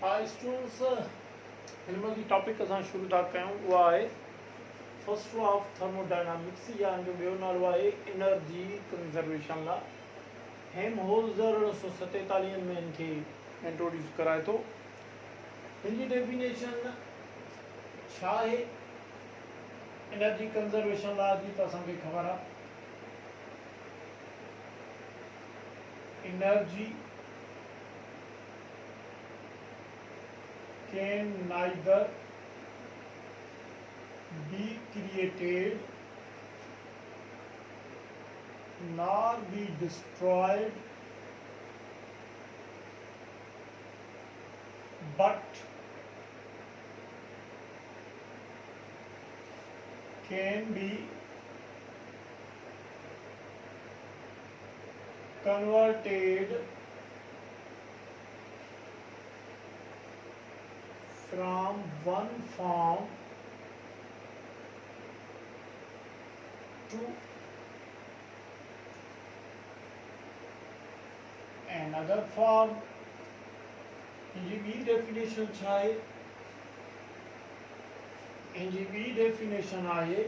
Students हिन जी topic असां शुरू था कयूं उहा आहे फर्स्ट लॉ ऑफ थर्मोडायनामिक्स या जो ॿियो नालो आहे एनर्जी कंजर्वेशन लॉ। हेमहोल्ज़र 1947 में इनखे इंट्रोड्यूस कराए थो। हिन जी डेफिनेशन छा आहे एनर्जी कंजर्वेशन लॉ जी त असांखे ख़बर आहे। Energy can neither be created nor be destroyed but can be converted from one form to another form। इनजी ॿी डेफिनेशन छा आहे? इनजी ॿी डेफिनेशन आहे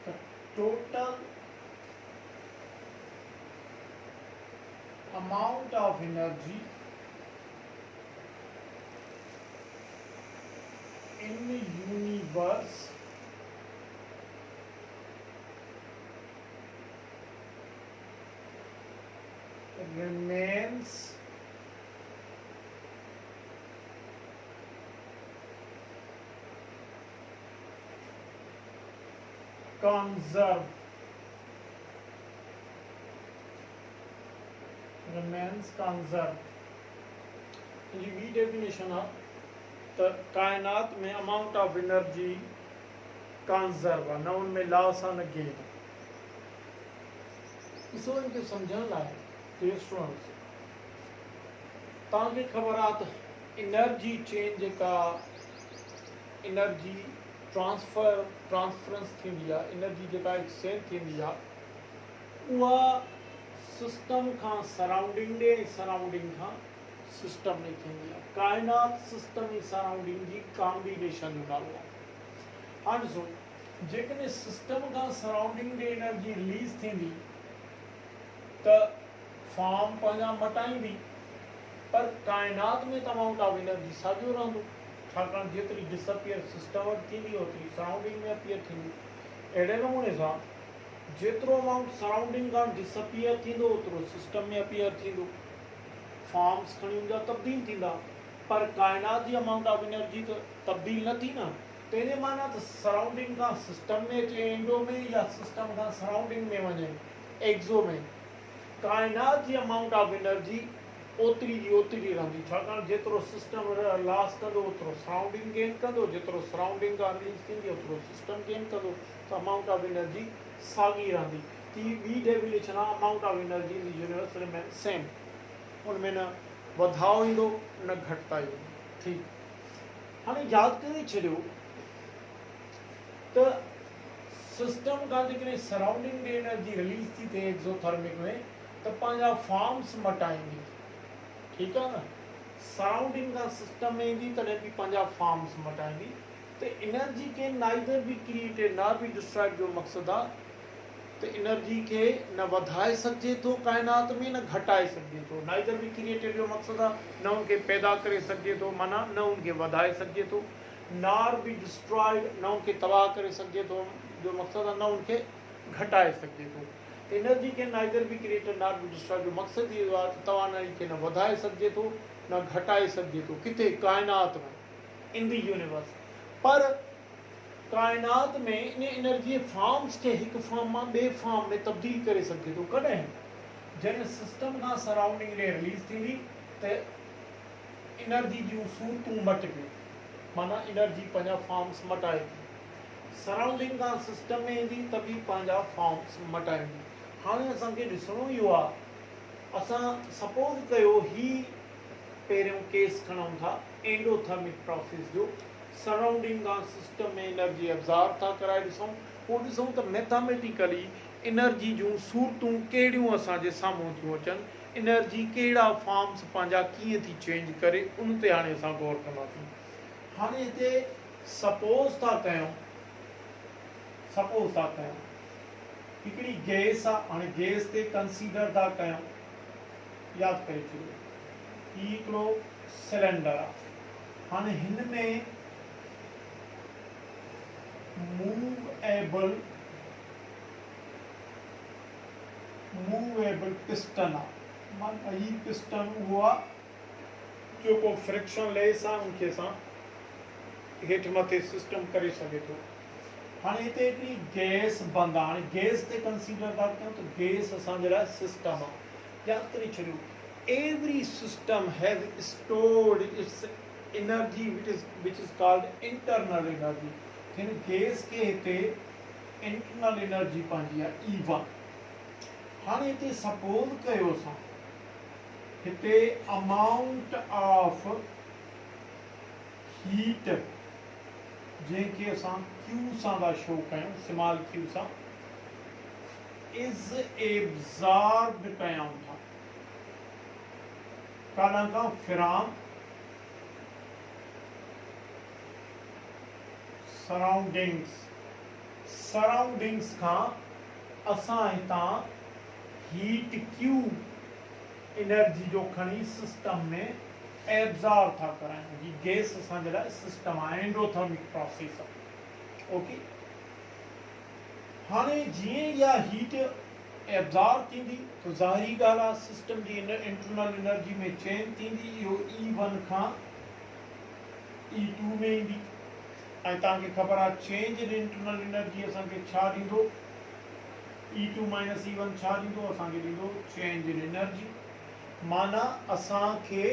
त total amount of energy in the universe remains conserved। remains conserved। ये भी डेफिनेशन है तो कायनात में अमाउंट ऑफ एनर्जी कंजर्व आहे, न उनमें लॉस आहे न गेन। ॾिसो इनखे सम्झण लाइ स्टूडेंट्स तव्हांखे ख़बर आहे त एनर्जी चेंज जेका एनर्जी ट्रांसफरेंस थींदी आहे, एनर्जी जेका एक्सचेंज थींदी आहे उहा सिस्टम खां सराउंडिंग ॾे ऐं सराउंडिंग खां सिस्टम में थींदी आहे। कायनात सिस्टम ऐं सराउंडिंग जी कॉम्बिनेशन जो नालो आहे। हाणे ॾिसो जेकॾहिं सिस्टम खां सराउंडिंग ॾे एनर्जी रिलीज़ थींदी त फॉर्म पंहिंजा मटाईंदी, पर कायनात में त अमाउंट ऑफ एनर्जी साॻियो रहंदो, छाकाणि जेतिरी डिसअपियर सिस्टम वटि थींदी ओतिरी सराउंडिंग में अपीयर थींदी। अहिड़े नमूने सां जेतिरो अमाउंट सराउंडिंग खां डिसअपियर थींदो ओतिरो सिस्टम में अपीयर थींदो। फॉर्म्स खणी हूंदा तब्दील थींदा, पर कायनात जी अमाउंट ऑफ एनर्जी त तब्दील न थी न। तेरे माना त सराउंडिंग खां सिस्टम में अचे एंडो में या सिस्टम खां सराउंडिंग में वञे एक्सो में, कायनात जी अमाउंट ऑफ एनर्जी ओतिरी जी ओतिरी रहंदी, छाकाणि जेतिरो सिस्टम लॉस कंदो ओतिरो सराउंडिंग गेन कंदो, जेतिरो सराउंडिंग खां रिलीज़ थींदी ओतिरो सिस्टम गेन कंदो, त अमाउंट ऑफ एनर्जी साॻी रहंदी। ती ॿी डेफिनेशन आहे amount of energy in the universe remain same, उनमें न वधाव ईंदो न घटिताई ईंदी। ठीकु, हाणे यादि करे छॾियो त सिस्टम खां जेकॾहिं सराउंडिंग ॾे एनर्जी रिलीज़ थी थिए एक्सोथर्मिक में त पंहिंजा फॉर्म्स मटाईंदी। ठीकु आहे न, सराउंडिंग खां सिस्टम में ईंदी तॾहिं बि पंहिंजा फॉर्म्स मटाईंदी। त एनर्जी खे नाइदर बि क्रिएटेड नॉर बि डिस्ट्रॉयड जो मक़सदु आहे त एनर्जी खे न वधाए सघिजे थो कायनात में न घटाए सघिजे थो। नाइदर बि क्रिएटेड जो मक़सदु आहे न उनखे पैदा करे सघिजे थो, माना न उनखे वधाए सघिजे थो, नॉर बि डिस्ट्रॉयड न उनखे तबाह करे सघिजे थो जो मक़सदु आहे, न उनखे घटाए सघिजे थो। एनर्जी खे नाइदर बि क्रिएटेड नॉर बि डिस्ट्रॉयड जो मक़सदु इहो आहे त तवानाई खे न वधाए सघिजे थो न घटाए सघिजे थो, किथे कायनात में इन द यूनिवर्स। पर कायनात में इन एनर्जी फॉर्म्स खे हिकु फॉर्म मां ॿिए फॉर्म में तब्दील करे सघिजे थो। कॾहिं? जॾहिं सिस्टम खां सराउंडिंग ॾे रिलीज़ थींदी त एनर्जी जूं सूरतूं मटिबी, माना एनर्जी पंहिंजा फॉर्म्स मटाए थी। सराउंडिंग खां सिस्टम में ईंदी त बि पंहिंजा फॉर्म्स मटाईंदी। हाणे असांखे ॾिसणो इहो आहे, असां सपोज़ कयो ही पहिरियों केस खणूं था एंडोथर्मिक प्रोसेस जो, सराउंडिंग खां सिस्टम में एनर्जी एब्ज़ॉर्ब था कराए ॾिसूं, पोइ ॾिसूं त मैथमेटिकली एनर्जी जूं सूरतूं कहिड़ियूं असांजे साम्हूं थियूं अचनि, एनर्जी कहिड़ा फॉर्म्स पंहिंजा कीअं थी चेंज करे, उन ते हाणे असां गौर कंदासीं। हाणे हिते सपोज़ था कयूं हिकिड़ी गैस आहे, हाणे गैस ते कंसीडर था कयूं, यादि करे छॾियो ही हिकिड़ो सिलेंडर आहे। हाणे हिन में मूवेबल पिस्टन आहे, माना ही पिस्टन उहो आहे जेको फ्रिक्शन लेस आहे, उनखे असां हेठि मथे सिस्टम करे सघे थो। हाणे हिते हिकिड़ी गैस बंदि आहे, हाणे गैस ते कंसीडर था कयूं त गैस असांजे लाइ सिस्टम आहे। यादि करे छॾियो every system has stored its energy which is called internal energy। हिन गैस के हिते इंटरनल एनर्जी पंहिंजी आहे E1। हाणे हिते सपोज कयो असां हिते अमाउंट ऑफ हीट जंहिंखे असां Q सां था शो कयूं, स्मॉल q सां, इज एब्जॉर्ब्ड कयूं था काॾां खां फ्रॉम सराउंडिंग्स खां असां हितां हीट Q एनर्जी जो खणी सिस्टम में एब्जॉर्ब था करायूं। ही गैस असांजे लाइ सिस्टम आहे, एंडोथर्मिक प्रोसेस आहे। ओके, हाणे जीअं इहा हीट एब्जॉर्ब थींदी त ज़ाहिरी ॻाल्हि आहे सिस्टम जी इंटरनल एनर्जी में चेंज थींदी, इहो E1 खां E2 में ईंदी। ऐं तव्हांखे ख़बर आहे चेंज इन इंटरनल एनर्जी असांखे छा ॾींदो, E2 माइनस E1 छा ॾींदो, असांखे ॾींदो चेंज इन एनर्जी। माना असांखे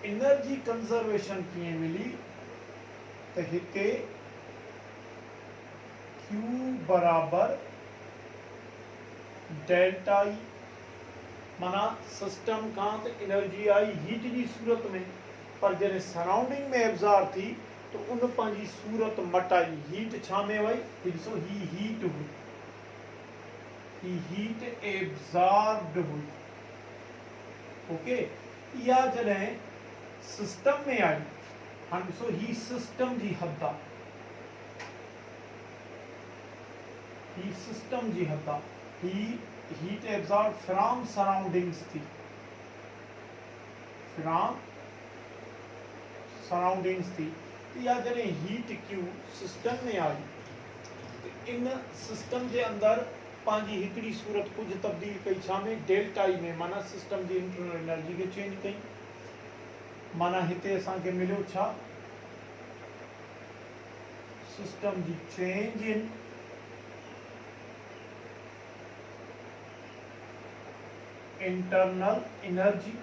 एनर्जी कंजर्वेशन कीअं मिली त हिते Q बराबर डेल्टा ई, माना सिस्टम खां त एनर्जी आई हीट जी सूरत में, पर जॾहिं सराउंडिंग में एब्जॉर्ब थी तो उन पंहिंजी सूरत मटाई, हीट छा में वई, ॾिसो ही हीट हुई, ही हीट एब्जॉर्ब्ड हुई। ओके, इहा जॾहिं सिस्टम में आई, हाणे ॾिसो ही सिस्टम जी हद आहे, ही सिस्टम जी हद आहे, ही हीट एब्जॉर्ब फ्रॉम सराउंडिंग्स थी, फ्रॉम सराउंडिंग्स थी। या जॾहिं हीट Q सिस्टम में आई तो इन सिस्टम जे अंदर पंहिंजी हिकिड़ी सूरत कुछ तब्दील कई, छा में, डेल्टा ई में, माना सिस्टम जी इंटरनल एनर्जी के चेंज कई। माना हिते असांखे मिलियो छा, सिस्टम जी change in internal energy.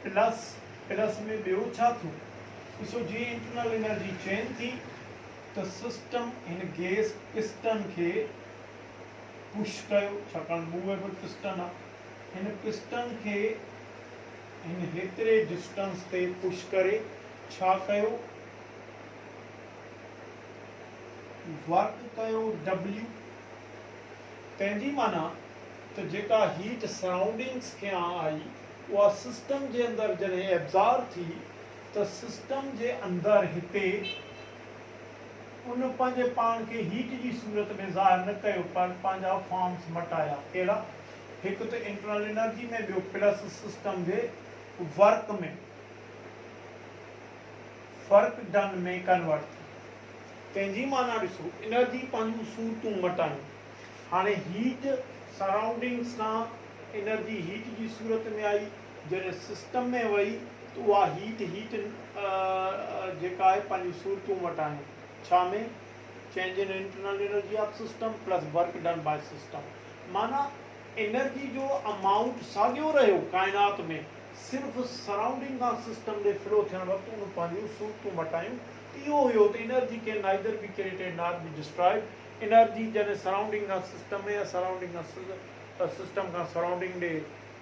Plus में ॿियो छा थियो, ॾिसो जीअं इंटरनल एनर्जी चेंज थी त सिस्टम हिन गैस पिस्टन खे पुश कयो, छाकाणि मूवेबल पिस्टन आहे, हिन पिस्टन खे हिन हेतिरे डिस्टेंस ते पुश करे छा कयो, वर्क कयो W। तंहिंजी माना त जेका हीट सराउंडिंग्स खे आई उहा सिस्टम जे अंदरि जॾहिं एब्जॉर्ब थी त सिस्टम जे अंदरि हिते उन पंहिंजे पाण खे हीट जी सूरत में ज़ाहिर न कयो, पर पंहिंजा फॉर्म्स मटाया। कहिड़ा, हिकु त इंटरनल एनर्जी में, ॿियो प्लस सिस्टम जे वर्क में, वर्क डन में कन्वर्ट थी। तंहिंजी माना ॾिसो एनर्जी पंहिंजूं सूरतूं मटायूं। हाणे हीट सराउंडिंग्स खां एनर्जी हीट जी सूरत में आई, जॾहिं सिस्टम में वई तो उहा हीट जेका आहे पंहिंजी सूरतूं मटायूं, छा में, change in internal energy of system plus work done by system. माना एनर्जी जो अमाउंट साॻियो रहियो काइनात में, सिर्फ़ु सराउंडिंग खां सिस्टम ॾे फ्लो थियण वक़्तु उन पंहिंजूं सूरतूं मटायूं। इहो हुयो त energy can neither be created not be destroyed. Energy जॾहिं सराउंडिंग खां सिस्टम में या सराउंडिंग खां सिस्टम खां सराउंडिंग ॾे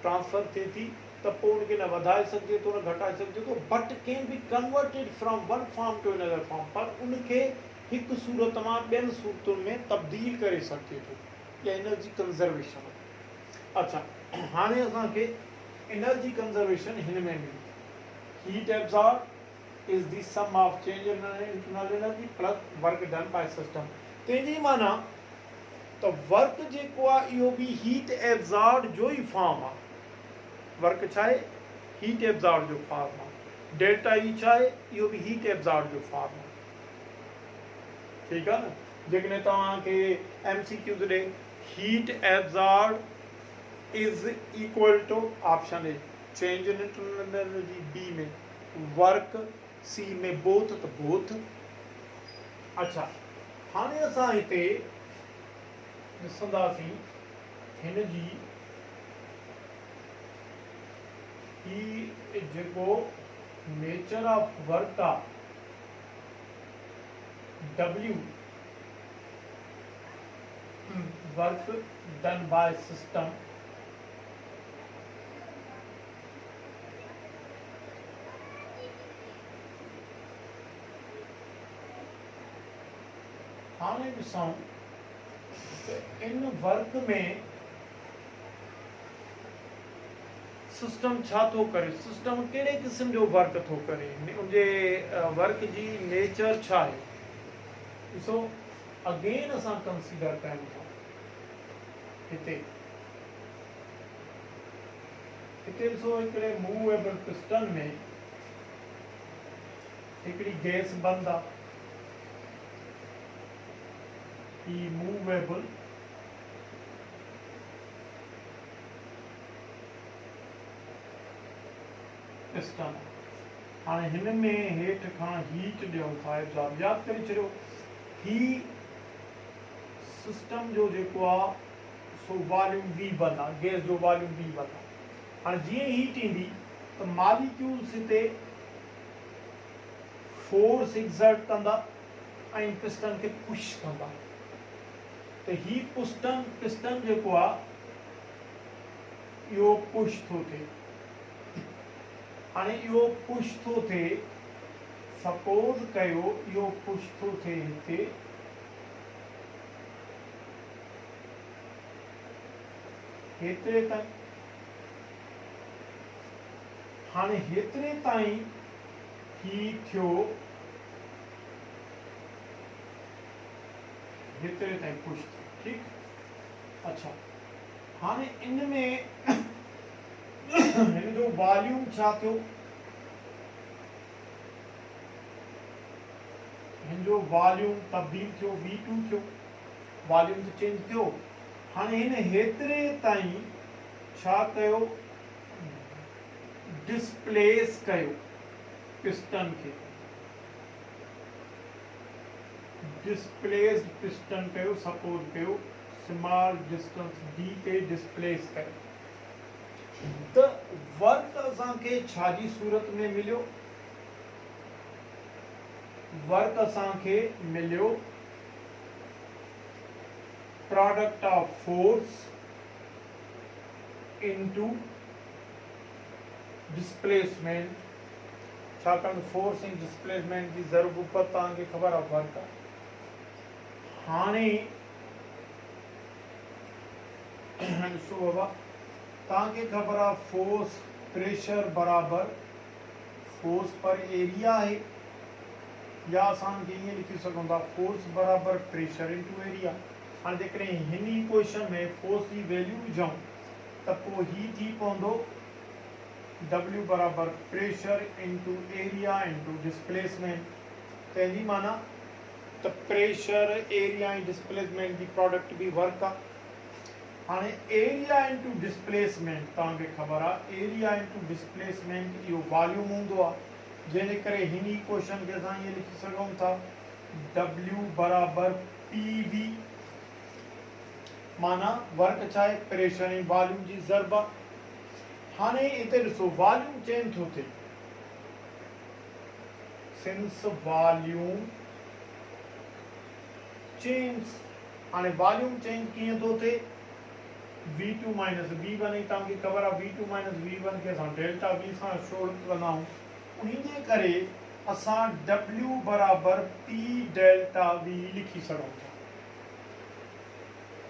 ट्रांसफर थिए थी त पोइ उनखे न वधाए सघिजे थो न घटाए सघिजे थो, but can be converted from one form to another form, पर उनखे हिकु सूरत मां ॿियनि सूरतुनि में तब्दील करे सघिजे थो, या एनर्जी कंजर्वेशन। अच्छा, हाणे असांखे एनर्जी कंजर्वेशन हिन में मिली, heat absorb is the sum of change in internal energy plus work done by system. तंहिंजी माना त वर्क जेको आहे इहो बि हीट एब्जॉर्ब जो ई फॉर्म आहे। वर्क छा आहे? हीट एब्जॉर्ब जो फॉर्म आहे। डेल्टा ई छा आहे? इहो बि हीट एब्जॉर्ब जो फॉर्म आहे। ठीकु आहे न? जेकॾहिं तव्हांखे MCQ ॾे heat absorb is equal to option A change in internal energy, B में वर्क, सी में बोथ, त बोथ। अच्छा, हाणे असां हिते ॾिसंदासीं हिन जी ही जेको नेचर ऑफ वर्क आहे W, work done by system, हाणे ॾिसूं त इन वर्क में सिस्टम छा थो करे, सिस्टम कहिड़े क़िस्म जो वर्क थो करे, उनजे वर्क जी नेचर छा आहे। ॾिसो, अगेन असां कंसीडर कयूं था हिते ॾिसो, हिकिड़े मूवेबल पिस्टन में हिकिड़ी गैस बंद आहे, ही मूवेबल पिस्टन। हाणे हिन में हेठि खां हीट ॾियूं था एब्जॉर्ब, यादि करे छॾियो ही सिस्टम जो जेको आहे सो वॉल्यूम V1 आहे, गैस जो वॉल्यूम V1 आहे। हाणे जीअं हीट ईंदी त मॉलिक्यूल्स हिते फोर्स एक्सर्ट कंदा ऐं पिस्टन खे पुश कंदा, त ही पिस्टन जेको आहे इहो पुश थो थिए। हाणे इहो पुश थो थिए, सपोज कयो इहो पुश थो थिए हिते, हेतिरे ताईं। हाणे हेतिरे ताईं ही थियो, हेतिरे ताईं पुश थियो, ठीकु। अच्छा, हाणे इन में हिन जो वॉल्यूम छा थियो, हिन जो वॉल्यूम तब्दील थियो, V2 थियो, वॉल्यूम त चेंज थियो। हाणे हिन हेतिरे ताईं छा कयो, डिस्प्लेस कयो पिस्टन खे, डिस्प्लेस्ड पिस्टन कयो, सपोज कयो स्मॉल डिस्टेंस D ते डिस्प्लेस कयो, त वर्क असांखे छा जी सूरत में मिलियो, वर्क असांखे मिलियो product of force into displacement. छाकाणि फोर्स ऐं डिस्प्लेसमेंट जी ज़रूरत तव्हांखे ख़बर आहे वर्क आहे। हाणे ॾिसो बाबा, तव्हांखे ख़बर आहे फोर्स प्रेशर बराबर फोर्स पर एरिया आहे, या असांखे ईअं लिखी सघूं था फोर्स बराबर प्रेशर इंटू एरिया। हाणे जेकॾहिं हिन इक्वेशन में फोर्स जी वैल्यू विझूं त पोइ ही थी पवंदो W बराबर pressure into area into displacement. तंहिंजी माना त प्रेशर, एरिया ऐं डिस्प्लेसमेंट जी प्रोडक्ट बि वर्क आहे। हाणे एरिया इंटू डिस्प्लेसमेंट तव्हांखे ख़बर आहे, एरिया इंटू डिस्प्लेसमेंट इहो वॉल्यूम हूंदो आहे, जंहिंजे करे हिन इक्वेशन खे असां ईअं लिखी सघूं था W बराबर PV, माना वर्क छा आहे, प्रेशर ऐं वॉल्यूम जी ज़रब। हाणे हिते ॾिसो वॉल्यूम चेंज थो थिए, सिंस वॉल्यूम चेंज। हाणे वॉल्यूम चेंज कीअं थो थिए, V2 माइनस V1 ही तव्हांखे ख़बर आहे V2 माइनस V1 खे असां डेल्टा V सां शो कंदा आहियूं उन्ही जे करे असां W बराबर P डेल्टा V लिखी सघूं था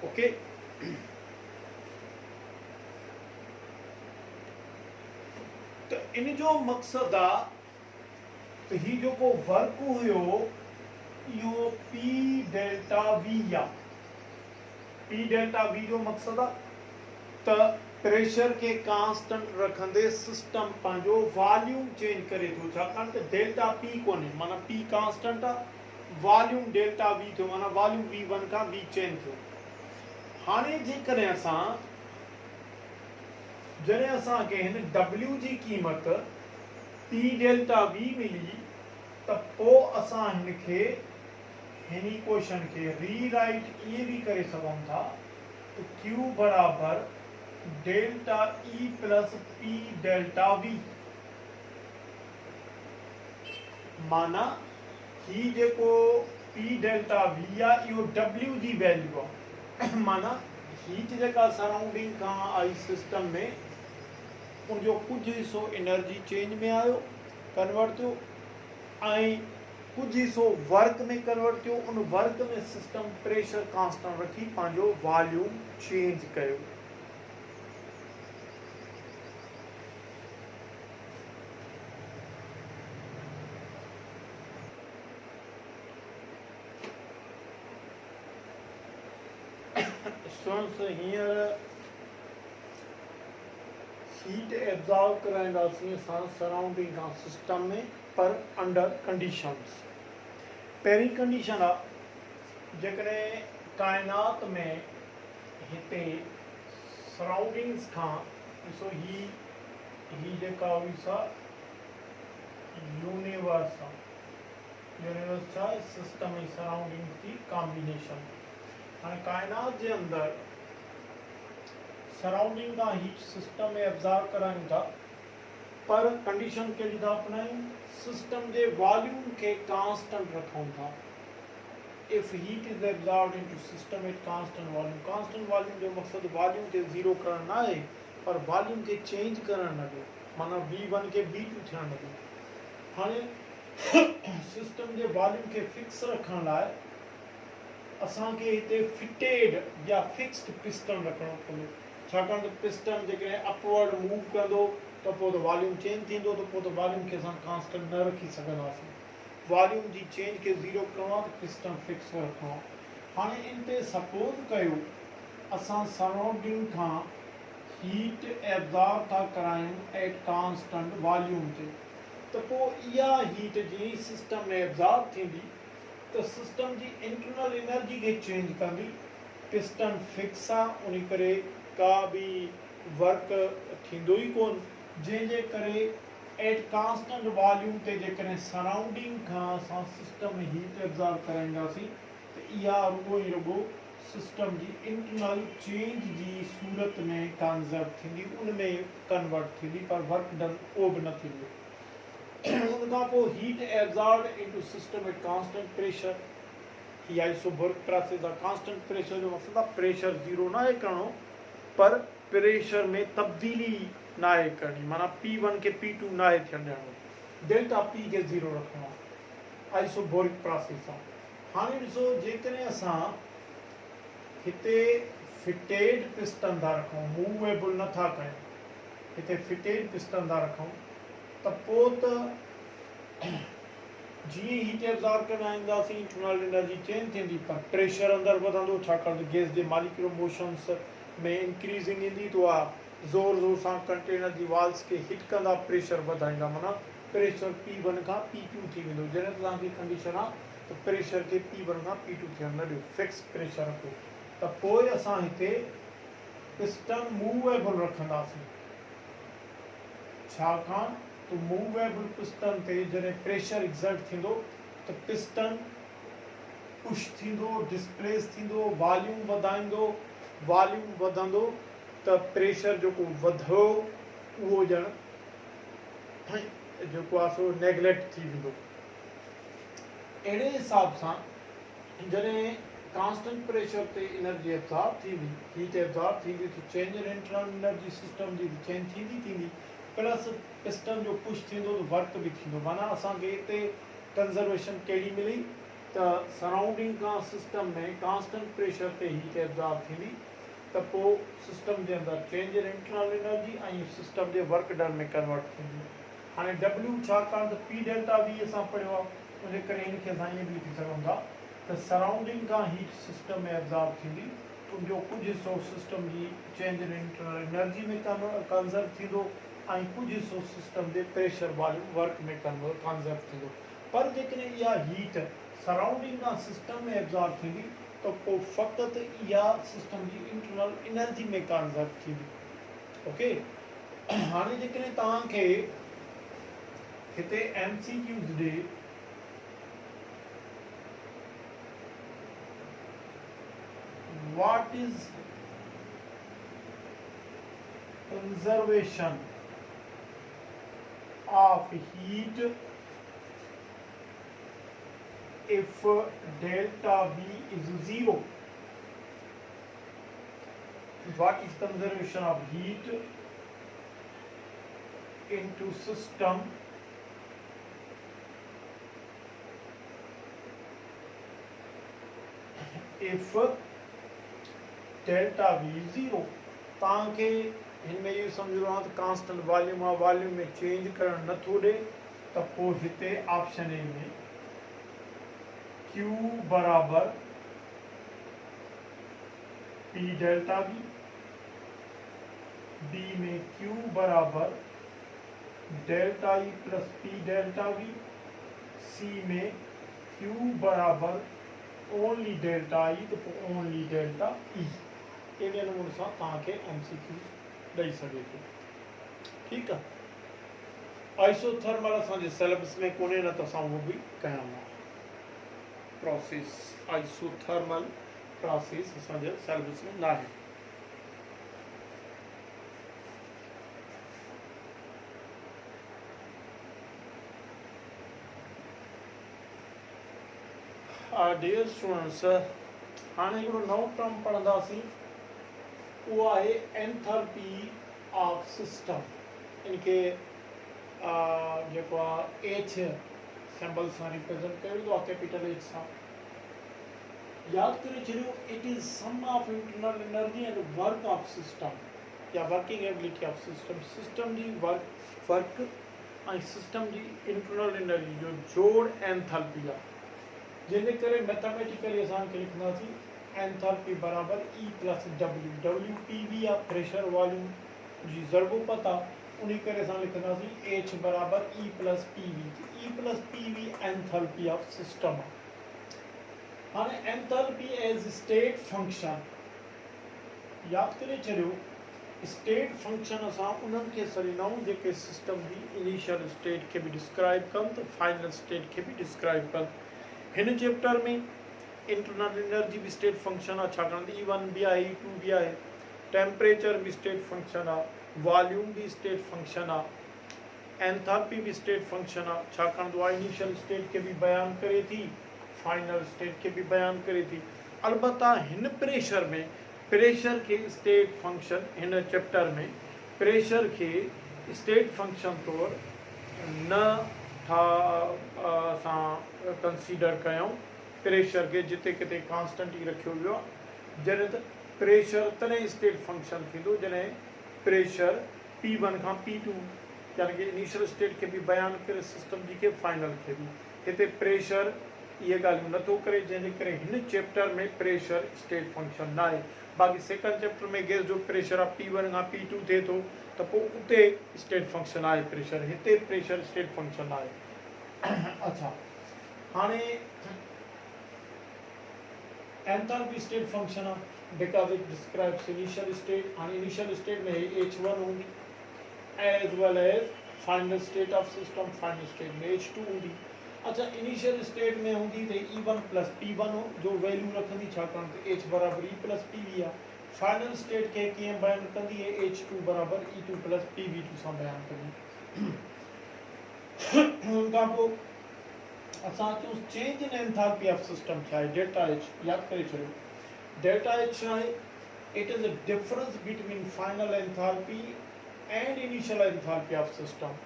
ओके तो इन जो मक़सद आहे तो ही जेको वर्क हुयो इहो P डेल्टा V आहे P डेल्टा V जो मक़सद आहे त प्रेशर के कांस्टेंट रखंदे सिस्टम पंहिंजो वॉल्यूम चेंज करे थो छाकाणि त डेल्टा P कोन्हे माना P कांस्टेंट आहे वॉल्यूम डेल्टा V थियो माना वॉल्यूम V1 खां V चेंज थियो हाणे जेकॾहिं असांखे हिन W जी क़ीमत P डेल्टा V मिली त पोइ असां हिनखे हिन इक्वेशन के रीराइट ये भी करे सघूं था तो Q बराबर delta E plus P delta V माना ही जेको P डेल्टा V आहे इहो W जी वैल्यू आहे माना हीट जेका सराउंडिंग खां आई सिस्टम में उनजो कुझु हिसो एनर्जी चेंज में आयो कन्वर्ट थियो ऐं कुछ हिस्सो वर्क में कन्वर्ट थियो उन वर्क में सिस्टम प्रेशर कांस्टेंट रखी पंहिंजो वॉल्यूम चेंज कयो हींअर हीट एब्जॉर्ब कराईंदासीं असां सराउंडिंग खां सिस्टम में पर अंडर कंडीशंस पहिरीं कंडीशन आहे जेकॾहिं काइनात में हिते सराउंडिंग्स खां ॾिसो ही जेका हुई सा यूनिवर्स आहे यूनिवर्स छा आहे सिस्टम ऐं सराउंडिंग्स जी कॉम्बिनेशन हाणे काइनात जे अंदरि सराउंडिंग खां हीट सिस्टम में एब्जॉर्ब करायूं था पर कंडीशन कहिड़ी था अपनायूं सिस्टम जे वॉल्यूम के कांस्टेंट रखूं था if heat is absorbed into system at constant volume जो मक़सद वॉल्यूम के ज़ीरो करण न आहे पर वॉल्यूम के चेंज करण न ॾियो माना V1 के V2 थियण न ॾियो हाणे सिस्टम जे वॉल्यूम के फिक्स रखण लाइ असांखे हिते फिटेड या फिक्स्ड पिस्टन रखणो पवंदो छाकाणि त पिस्टन जेकॾहिं अपवर्ड मूव कंदो त पोइ त वॉल्यूम चेंज थींदो त पोइ त वॉल्यूम खे असां कांस्टेंट न रखी सघंदासीं वॉल्यूम जी चेंज खे ज़ीरो करिणो आहे त पिस्टन फिक्स रखणो आहे हाणे इन ते सपोज़ कयो असां सराउंडिंग खां हीट एब्जॉर्ब था करायूं एट कांस्टेंट वॉल्यूम ते त पोइ इहा हीट जी सिस्टम में एब्जॉर्ब थींदी त सिस्टम जी इंटरनल एनर्जी खे चेंज कंदी पिस्टन फिक्स आहे उन करे का बि वर्क थींदो ई कोन जंहिंजे करे एट कांस्टेंट वॉल्यूम ते जेकॾहिं सराउंडिंग खां असां सिस्टम में हीट एब्जॉर्ब कराईंदासीं त इहा रुगो सिस्टम जी इंटरनल चेंज जी सूरत में कंजर्व थींदी उन में कन्वर्ट थींदी पर वर्क डन उहो बि न थींदो उन खां पोइ heat absorbed into system at constant pressure ही आइसोबर्ग प्रोसेस आहे कांस्टेंट प्रेशर जो मक़सदु आहे प्रेशर ज़ीरो न आहे करिणो पर प्रेशर में तब्दीली न आहे करणी माना P1 के P2 न आहे थियणु ॾियणो डेल्टा P खे ज़ीरो रखणो आहे आइसोबर्ग प्रोसेस आहे हाणे ॾिसो जेकॾहिं असां हिते फिटेड पिस्टन था रखूं मूवेबल नथा कयूं हिते फिटेड पिस्टन था रखूं त पोइ त जीअं हीट एब्जॉर्ब कराईंदासीं इंटरनल एनर्जी चेंज थींदी पर प्रेशर अंदरि वधंदो छाकाणि त गैस जे मॉलिक्यूलर मोशन्स में इंक्रीजिंग ईंदी तो आहे ज़ोर ज़ोर सां कंटेनर जी वॉल्स खे हिट कंदा प्रेशर वधाईंदा माना प्रेशर P1 खां P2 थी वेंदो जॾहिं तव्हांजी कंडीशन आहे त प्रेशर खे P1 खां P2 थियणु न ॾियो फिक्स प्रेशर रखो त पोइ असां हिते पिस्टन मूवेबल रखंदासीं छाकाणि त मूवेबल पिस्टन ते जॾहिं प्रेशर एक्सर्ट थींदो त पिस्टन पुश थींदो डिस्प्लेस थींदो वॉल्यूम वधाईंदो वॉल्यूम वधंदो त प्रेशर जेको वधो उहो ॼण जेको आहे सो नेग्लेक्ट थी वेंदो अहिड़े हिसाब सां जॾहिं कांस्टेंट प्रेशर ते एनर्जी एब्जॉर्ब थींदी, हीट एब्जॉर्ब थींदी, तो change in internal energy system जी चेंज थींदी प्लस पिस्टन जो पुश थींदो तो वर्क भी थींदो। माना असांखे हिते कंजर्वेशन कहिड़ी मिली त सराउंडिंग का सिस्टम में कांस्टेंट प्रेशर ते हीट एब्जॉर्ब थींदी त पोइ सिस्टम जे अंदरि चेंज इन इंटरनल एनर्जी ऐं सिस्टम जे वर्क डन में कन्वर्ट थींदी। हाणे डब्ल्यू छाकाणि त पी डेल्टा वी असां पढ़ियो आहे उन करे हिनखे असां ईअं बि लिखी सघूं था त सराउंडिंग का हीट सिस्टम में एब्जॉर्ब थींदी, उनजो कुझु हिसो सिस्टम जी चेंज इन इंटरनल एनर्जी में कंजर्व थींदो ऐं कुझु हिसो सिस्टम जे प्रेशर वॉल्यूम वर्क में कंजर्व थींदो। पर जेकॾहिं इहा हीट सराउंडिंग खां सिस्टम में एब्जॉर्ब थींदी त पोइ फ़क़ति इहा सिस्टम जी इंटरनल एनर्जी में कंजर्व थींदी। ओके, हाणे जेकॾहिं तव्हांखे हिते MCQs ॾे what is conservation of heat if delta V is 0? What is conservation of heat into system if delta V zero? तव्हांखे हिन में इहो सम्झणो आहे त कांस्टेंट वॉल्यूम आहे, वॉल्यूम में चेंज करणु नथो ॾे त पोइ हिते ऑप्शन ए में क्यू बराबर पी डेल्टा वी, बी में क्यू बराबर delta E plus P delta V, C में क्यू बराबर ओनली डेल्टा ई तो पोइ ओनली डेल्टा ई। अहिड़े नमूने सां तव्हांखे MCQ ॾेई सघे थो। ठीकु आहे, आइसोथर्मल असांजे सिलेबस में कोन्हे, न त असां उहो बि कयूं था। प्रोसेस आइसोथर्मल प्रोसेस असांजे सिलेबस में न आहे। डियर स्टूडेंट्स, हाणे हिकिड़ो नओं टर्म पढ़ंदासीं, उहो आहे एंथैल्पी ऑफ सिस्टम। इनखे जेको आहे H सिंबल सां रिप्रेजेंट कयो वेंदो आहे, कैपिटल H सां। यादि करे छॾियो, it is sum of internal energy and work of system, या working ability of system. System जी वर्क ऐं सिस्टम जी इंटरनल एनर्जी जो जोड़ एंथैल्पी आहे, जंहिंजे करे मैथमेटिकली असांखे लिखंदासीं एंथैल्पी बराबर E plus W. W P V आहे, प्रेशर वॉल्यूम जी ज़रूरत आहे, उन करे असां लिखंदासीं H बराबर E plus P V. E plus P V enthalpy of system आहे। हाणे एंथैल्पी एज स्टेट फंक्शन, यादि करे छॾियो, स्टेट फंक्शन असां उन्हनि खे सॾींदाऊं जेके सिस्टम जी इनिशियल स्टेट खे बि डिस्क्राइब कनि त फाइनल स्टेट खे बि डिस्क्राइब कनि। हिन चैप्टर में इंटरनल एनर्जी भी स्टेट फंक्शन आहे, छाकाणि E1 भी आहे, E2 भी आहे, टेम्परेचर भी स्टेट फंक्शन आहे, वॉल्यूम भी स्टेट फंक्शन आहे, एंथैल्पी भी स्टेट फंक्शन आहे, छाकाणि उहा इनिशियल स्टेट के भी बयान करे थी, फाइनल स्टेट के भी बयान करे थी। अलबत्ता हिन प्रेशर में प्रेशर के स्टेट फंक्शन, हिन चैप्टर में प्रेशर के स्टेट फंक्शन तौर न असां कंसीडर कयूं। प्रेशर के जिते किते कांस्टेंट ई रखियो वियो आहे, जॾहिं त प्रेशर तॾहिं स्टेट फंक्शन थींदो जॾहिं प्रेशर P1 खां P2 यानी कि इनिशियल स्टेट के भी बयान करे सिस्टम जी के फाइनल के भी। हिते प्रेशर इहे ॻाल्हियूं नथो करे, जंहिंजे करे हिन चैप्टर में प्रेशर स्टेट फंक्शन न आहे। बाक़ी सेकंड चैप्टर में गैस जो प्रेशर आहे P1 खां P2 थिए थो त पोइ उते स्टेट फंक्शन आहे प्रेशर, हिते प्रेशर स्टेट फंक्शन आहे। अच्छा, हाणे एंथैल्पी स्टेट फंक्शन आहे because it describes initial state. हाणे इनिशियल स्टेट में H1 हूंदी as well as final state of system, final state में H2 हूंदी। अच्छा, इनिशियल स्टेट में हूंदी त E1 प्लस P1 जो वैल्यू रखंदी, छाकाणि त H बराबर E प्लस PV आहे। फाइनल स्टेट खे कीअं बयान कंदी है, H2 बराबर E2 प्लस PV2 सां बयान कंदी। उनखां पोइ असां चूं change in enthalpy of system छा आहे डेल्टा एच यादि करे छॾियो डेल्टा एच छा आहे it is a difference between final enthalpy and initial enthalpy of system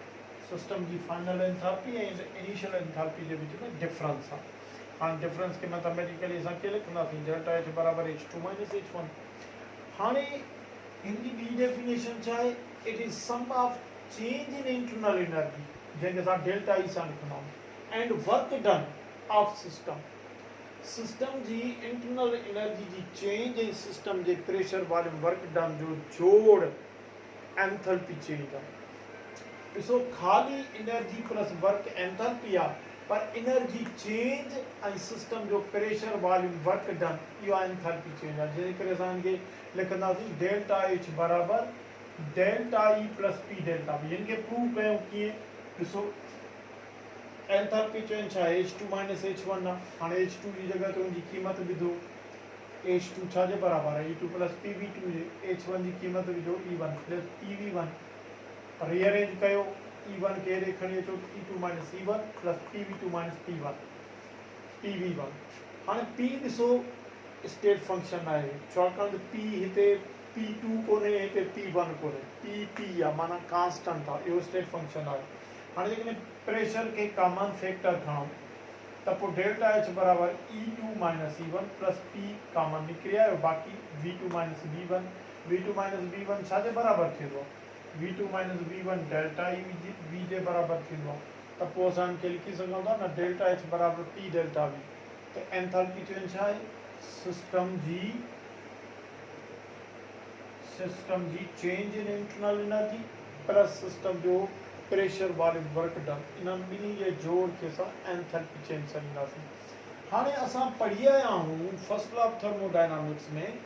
system जी फाइनल एंथैल्पी ऐं इनिशियल एंथैल्पी जे विच में डिफरेंस आहे हाणे डिफरेंस खे मैथमेटिकली असां कीअं लिखंदासीं डेल्टा एच बराबरि H2 माइनस H1 हाणे हिन जी ॿी डेफिनेशन छा आहे it is sum of change in internal energy जंहिंखे असां डेल्टा ई सां लिखंदा आहियूं and work done of system system जी इंटरनल एनर्जी जी चेंज ऐं सिस्टम जे प्रेशर वारे वर्क डन जो जोड़ एंथैल्पी चेंज आहे ॾिसो ख़ाली एनर्जी प्लस वर्क एंथैल्पी आहे पर एनर्जी चेंज ऐं सिस्टम जो प्रेशर वॉल्यूम वर्क डन इहो आहे एंथैल्पी चेंज आहे जंहिं करे असां हिनखे लिखंदासीं डेल्टा एच बराबरि delta E plus P delta V हिन खे प्रूव कयूं कीअं ॾिसो एंथैल्पी चेंज छा आहे H2 माइनस H1 आहे हाणे H2 जी जॻह ते हुनजी क़ीमत विधो H2 छा जे बराबरि आहे E2 प्लस PV2 जे H1 जी क़ीमत विधो E1 प्लस PV1 रीअरेंज कयो E1 खे हेॾे खणी अचो E2 minus E1 plus PV2 minus PV1 हाणे P ॾिसो स्टेट फंक्शन आहे छाकाणि P हिते P2 कोन्हे हिते P1 कोन्हे P आहे माना कांस्टेंट आहे इहो स्टेट फंक्शन आहे हाणे जेकॾहिं प्रेशर खे कॉमन फैक्टर खणूं त पोइ डेल्टा एच बराबरि E2 minus E1 plus P common निकिरी आयो बाक़ी V2 माइनस V1 छा जे बराबरि थींदो आहे V2 minus V1 delta E V जे बराबरि थींदो आहे त पोइ असां हिनखे लिखी सघूं था न डेल्टा एच बराबरि P डेल्टा V त एंथैल्पी चेंज छा आहे सिस्टम जी change in internal energy plus system जो प्रेशर वॉल्यूम वर्क डन इन ॿिन्ही जे जोड़ खे असां एंथैल्पी चेंज सॾींदासीं हाणे असां पढ़ी आया आहियूं फर्स्ट लॉ ऑफ थर्मोडायनामिक्स में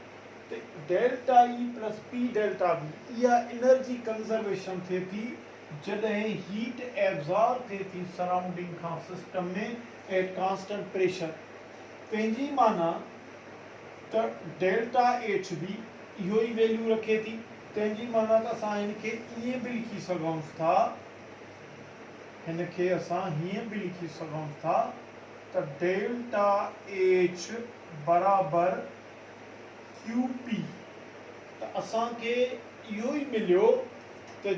त delta E plus P delta V इहा एनर्जी कंजर्वेशन थिए थी जॾहिं हीट एब्जॉर्ब थिए थी सराउंडिंग खां सिस्टम में एट कांस्टेंट प्रेशर पंहिंजी माना त डेल्टा एच बी इहो ई वैल्यू रखे थी तंहिंजी माना त असां हिनखे ईअं बि लिखी सघूं था हिनखे असां हीअं बि लिखी सघूं था त डेल्टा एच बराबरि QP त असांखे इहो ई मिलियो त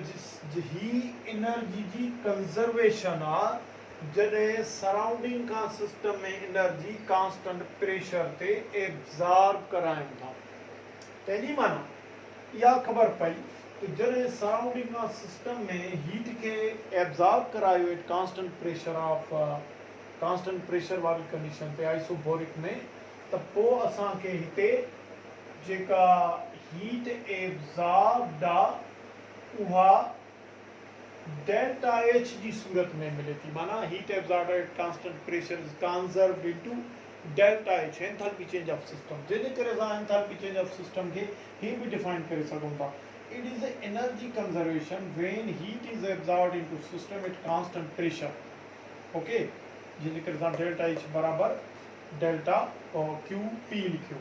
ही एनर्जी जी कंजर्वेशन आहे जॾहिं सराउंडिंग खां सिस्टम में एनर्जी कांस्टेंट प्रेशर ते एब्जॉर्ब करायूं था तंहिंजी माना इहा ख़बर पई त जॾहिं सराउंडिंग खां सिस्टम में हीट खे एब्जॉर्ब करायो एट कांस्टेंट प्रेशर वारी कंडीशन ते आइसोबोरिक में त पोइ असांखे हिते जेका हीट एब्जॉर्ब्ड आहे उहा डेल्टा एच जी सूरत में मिले थी माना heat absorbed at constant pressure is conserved into delta H enthalpy change of system जंहिंजे करे असां एंथैल्पी चेंज ऑफ सिस्टम खे ही भी डिफाइन करे सघूं था it is the energy conservation when heat is absorbed into system at constant pressure okay जंहिंजे करे असां डेल्टा एच बराबरि डेल्टा QP लिखियो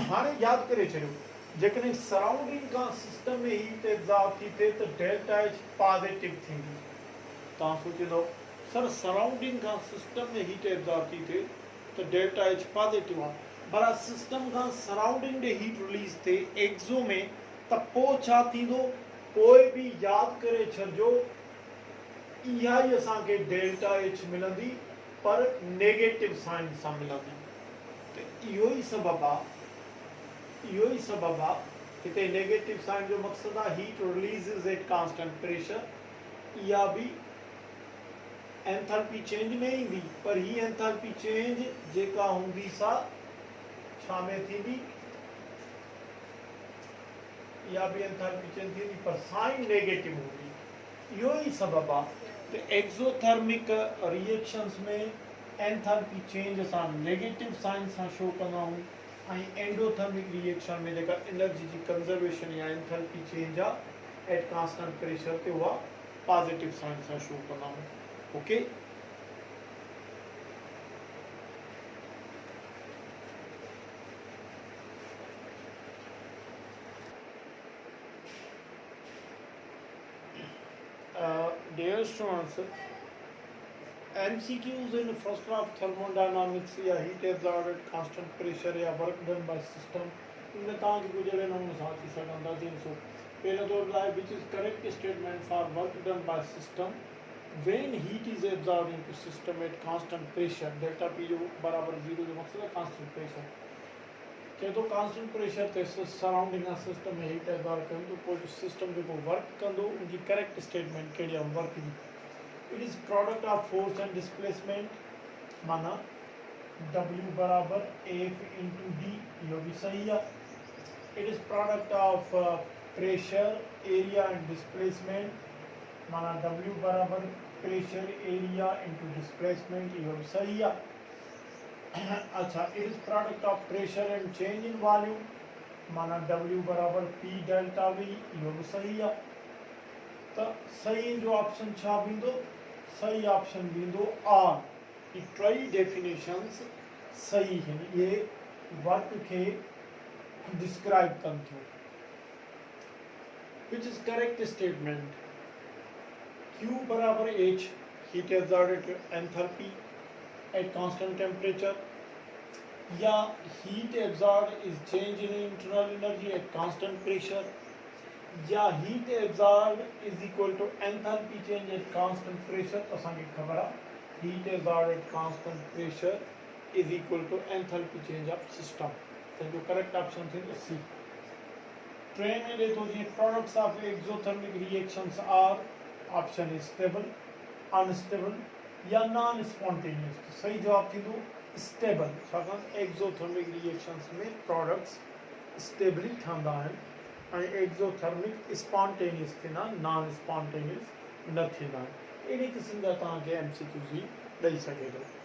हाणे यादि करे छॾियो जेकॾहिं सराउंडिंग खां सिस्टम में हीट एब्जॉर्ब थी थिए त डेल्टा एच पॉजिटिव थींदी तव्हां सोचींदो सर सराउंडिंग खां सिस्टम में हीट एब्जॉर्ब थी थिए त डेल्टा एच पॉजिटिव आहे पर सिस्टम खां सराउंडिंग ॾे हीट रिलीज़ थिए एक्ज़ो में त पोइ छा थींदो पोइ बि यादि करे छॾिजो इहा ई असांखे डेल्टा एच मिलंदी पर नेगेटिव साइन सां मिलंदी त इहो ई सबबु आहे हिते नेगेटिव साइन जो मक़सदु आहे heat release at constant pressure इहा बि एंथैल्पी चेंज में ईंदी पर ही एंथैल्पी चेंज जेका हूंदी सा छा में थींदी इहा बि एंथैल्पी चेंज थींदी पर साइन नेगेटिव हूंदी इहो ई सबबु आहे त एक्सोथर्मिक रिएक्शंस में एंथैल्पी चेंज असां नेगेटिव साइन सां शो कंदा आहियूं ऐं एंडोथर्मिक रिएक्शन में जेका एनर्जी जी कंजर्वेशन या एंथैल्पी चेंज आहे एट कांस्टेंट प्रेशर ते उहा पॉजिटिव साइन सां शो कंदा आहियूं okay dear students MCQs in first of thermodynamics या heat absorbed at constant pressure या work done by system इनमें ताकि गुजरे ना उन साथ ही सकंदा 300 पहले तो live which is correct statement for work done by system when heat is absorbed into system at constant pressure delta P जो बराबर 0 जो मकसद है constant pressure के तो constant pressure ते surrounding a system में heat absorb करें तो कोई system जो को work कर दो उनकी correct statement के लिए हम work की it is product of force and displacement माना W बराबर F into D ये भी सही है it is product of pressure area and displacement माना W बराबर pressure area into displacement ये भी सही है अच्छा it is product of pressure and change in volume माना W बराबर P delta V ये भी सही है तो सही जो ऑप्शन छा बिंदु सही ऑप्शन बिंदु आर ये ट्राई डेफिनेशंस सही है ये वर्क के डिस्क्राइब करते हो which is correct statement Q बराबर H heat absorbed enthalpy at constant temperature या heat absorbed is change in internal energy at constant pressure या heat absorbed is equal to enthalpy change at constant pressure तो असांखे खबर आहे heat absorbed at constant pressure is equal to enthalpy change of system तो जो correct option थी C train में देखो जी products of exothermic reactions are option is stable unstable या non spontaneous तो सही जवाब थी तो stable छाकाणि exothermic reactions में products stably ठहंदा आहिनि and exothermic spontaneous थींदा non spontaneous न थींदा आहिनि अहिड़े क़िस्म जा तव्हांखे MCQs ॾेई सघे थो